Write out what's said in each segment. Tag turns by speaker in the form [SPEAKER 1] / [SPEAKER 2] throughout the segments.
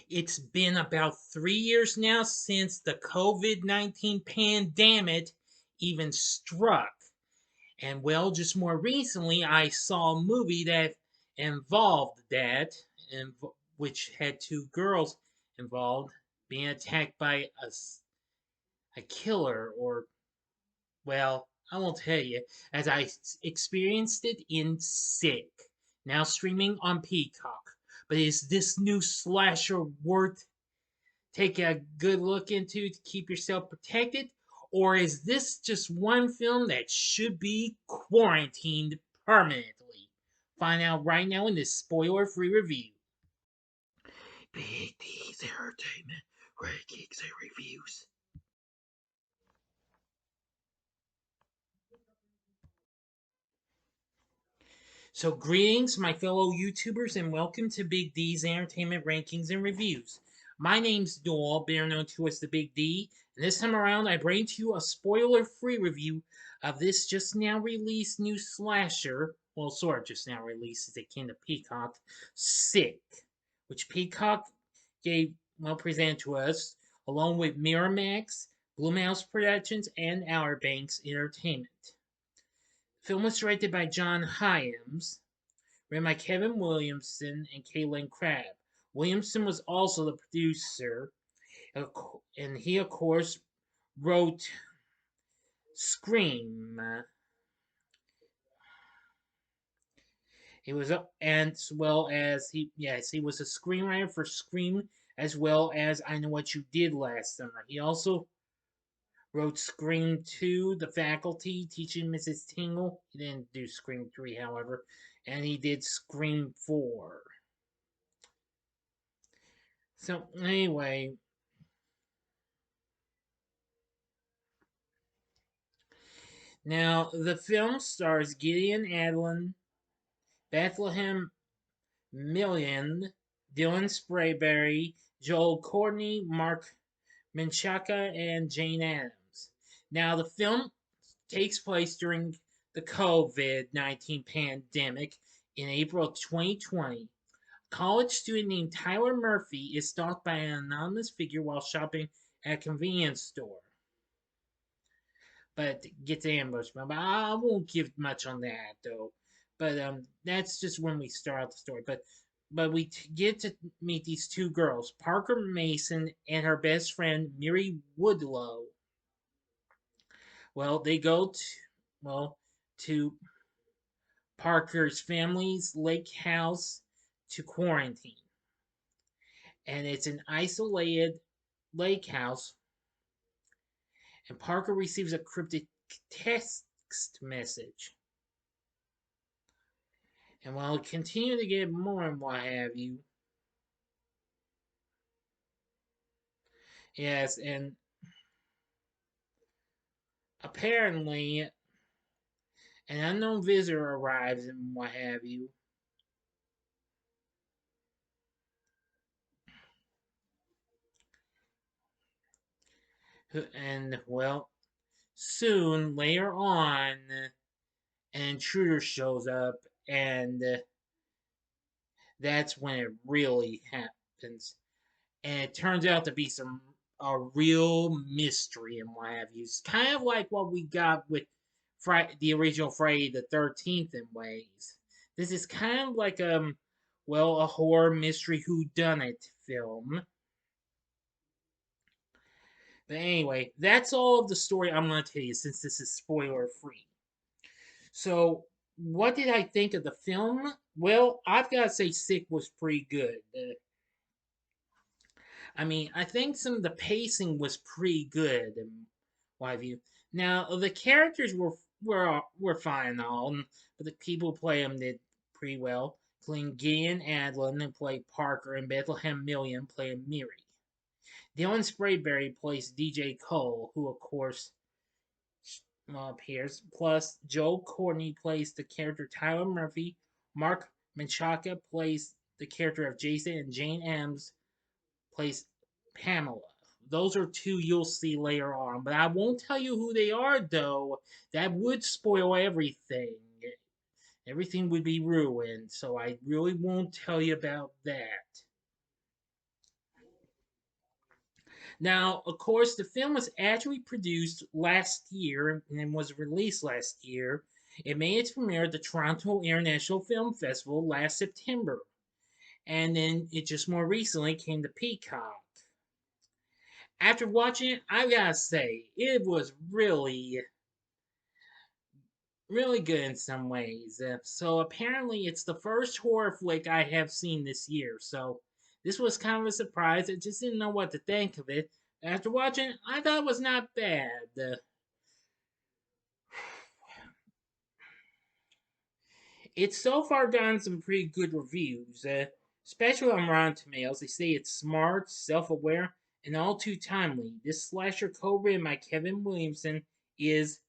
[SPEAKER 1] It's been about 3 years now since the COVID-19 pandemic even struck. And well, just more recently, I saw a movie that involved that, which had two girls involved being attacked by a killer, or, well, I won't tell you, as I experienced it in Sick, now streaming on Peacock. But is this new slasher worth taking a good look into to keep yourself protected? Or is this just one film that should be quarantined permanently? Find out right now in this spoiler free review. Big D's Entertainment Rankings and Reviews. So, greetings, my fellow YouTubers, and welcome to Big D's Entertainment Rankings and Reviews. My name's Doyle, better known to as the Big D, and this time around I bring to you a spoiler-free review of this just now released new slasher, well, sort of just now released as it came to Peacock, Sick, which Peacock presented to us, along with Miramax, Blumhouse Productions, and Outer Banks Entertainment. The film was directed by John Hyams, written by Kevin Williamson and Caitlin Crabb. Williamson was also the producer, and he, of course, wrote Scream. He was, as well as he was a screenwriter for Scream, as well as I Know What You Did Last Summer. He also wrote Scream 2, The Faculty, Teaching Mrs. Tingle. He didn't do Scream 3, however, and he did Scream 4. So, anyway, now the film stars Gideon Adlon, Bethlehem Million, Dylan Sprayberry, Joel Courtney, Mark Menchaca, and Jane Addams. Now, the film takes place during the COVID-19 pandemic in April of 2020. A college student named Tyler Murphy is stalked by an anonymous figure while shopping at a convenience store, but gets ambushed. But I won't give much on that, though. But that's just when we start out the story. But we get to meet these two girls, Parker Mason and her best friend Miri Woodlow. Well, they go to Parker's family's lake house to quarantine, and it's an isolated lake house. And Parker receives a cryptic text message, and while continue to get more and what have you. Yes, and apparently an unknown visitor arrives and what have you. And well, soon later on, an intruder shows up, and that's when it really happens. And it turns out to be a real mystery and what have you. It's kind of like what we got with the original Friday the 13th in ways. This is kind of like a horror mystery whodunit film. But anyway, that's all of the story I'm going to tell you since this is spoiler free. So, what did I think of the film? Well, I've got to say, Sick was pretty good. I mean, I think some of the pacing was pretty good in my view. Now, the characters were fine and all, but the people who play them did pretty well. Including Gideon Adlon, who played Parker, and Bethlehem Million played Miri. Dylan Sprayberry plays DJ Cole, who of course appears. Plus, Joel Courtney plays the character Tyler Murphy. Mark Menchaca plays the character of Jason, and Jane Addams plays Pamela. Those are two you'll see later on, but I won't tell you who they are, though. That would spoil everything. Everything would be ruined, so I really won't tell you about that. Now, of course, the film was actually produced last year and was released last year. It made its premiere at the Toronto International Film Festival last September, and then it just more recently came to Peacock. After watching it, I gotta say, it was really good in some ways. So apparently, it's the first horror flick I have seen this year. So this was kind of a surprise. I just didn't know what to think of it. After watching it, I thought it was not bad. It's so far gotten some pretty good reviews, especially on Rotten Tomatoes. They say it's smart, self-aware, and all too timely. This slasher co-written by Kevin Williamson is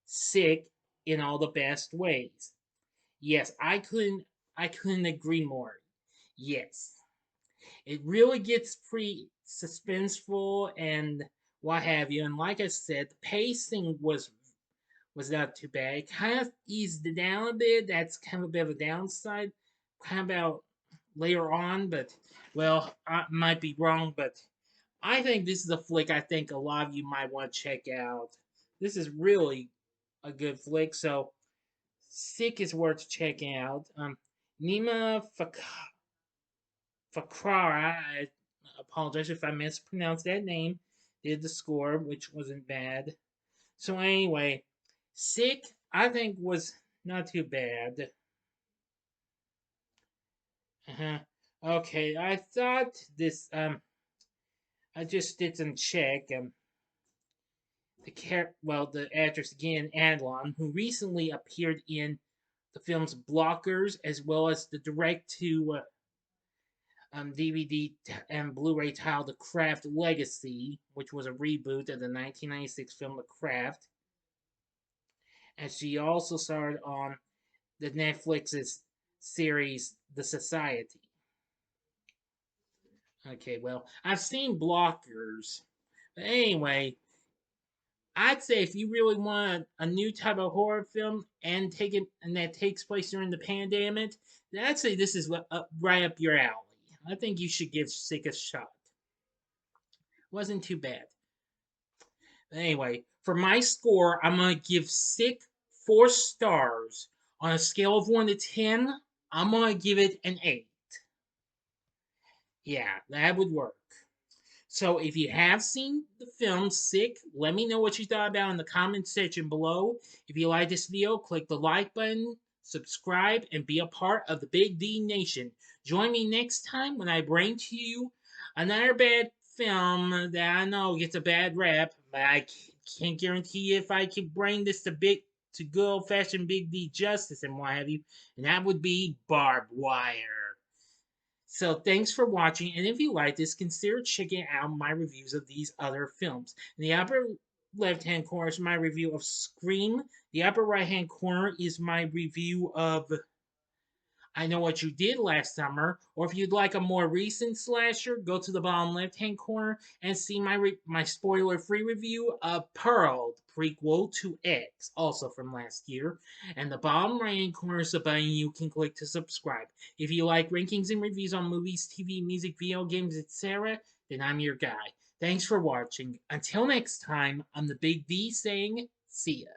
[SPEAKER 1] sick in all the best ways. Yes, I couldn't agree more. Yes. It really gets pretty suspenseful and what have you. And like I said, the pacing was not too bad. It kind of eased it down a bit. That's kind of a bit of a downside. Kind of about later on, but well, I might be wrong, but I think this is a flick I think a lot of you might want to check out. This is really a good flick, so Sick is worth checking out. Nima Fakrara, I apologize if I mispronounced that name, did the score, which wasn't bad. So anyway, Sick, I think was not too bad. Uh-huh. Okay, I thought this. I just did some check. The actress again, Adlon, who recently appeared in the film's Blockers, as well as the direct to DVD and Blu-ray title The Craft Legacy, which was a reboot of the 1996 film The Craft. And she also starred on the Netflix's series The Society. Okay, well, I've seen Blockers. But anyway, I'd say if you really want a new type of horror film and take it and that takes place during the pandemic, then I'd say this is right up your alley. I think you should give Sick a shot. Wasn't too bad. Anyway, for my score, I'm gonna give Sick 4 stars. On a scale of 1 to 10, I'm gonna give it an 8. Yeah, that would work. So if you have seen the film Sick, let me know what you thought about in the comment section below. If you like this video, click the like button, subscribe, and be a part of the Big D Nation. Join me next time when I bring to you another bad film that I know gets a bad rap, but I can't guarantee if I can bring this to good old-fashioned Big D justice and what have you, and that would be Barbed Wire. So thanks for watching, and if you like this, consider checking out my reviews of these other films. In the upper left-hand corner is my review of Scream. The upper right-hand corner is my review of I Know What You Did Last Summer. Or if you'd like a more recent slasher, go to the bottom left-hand corner and see my spoiler-free review of Pearl, the prequel to X, also from last year. And the bottom right-hand corner is a button you can click to subscribe. If you like rankings and reviews on movies, TV, music, video games, etc., then I'm your guy. Thanks for watching. Until next time, I'm the Big D saying, see ya.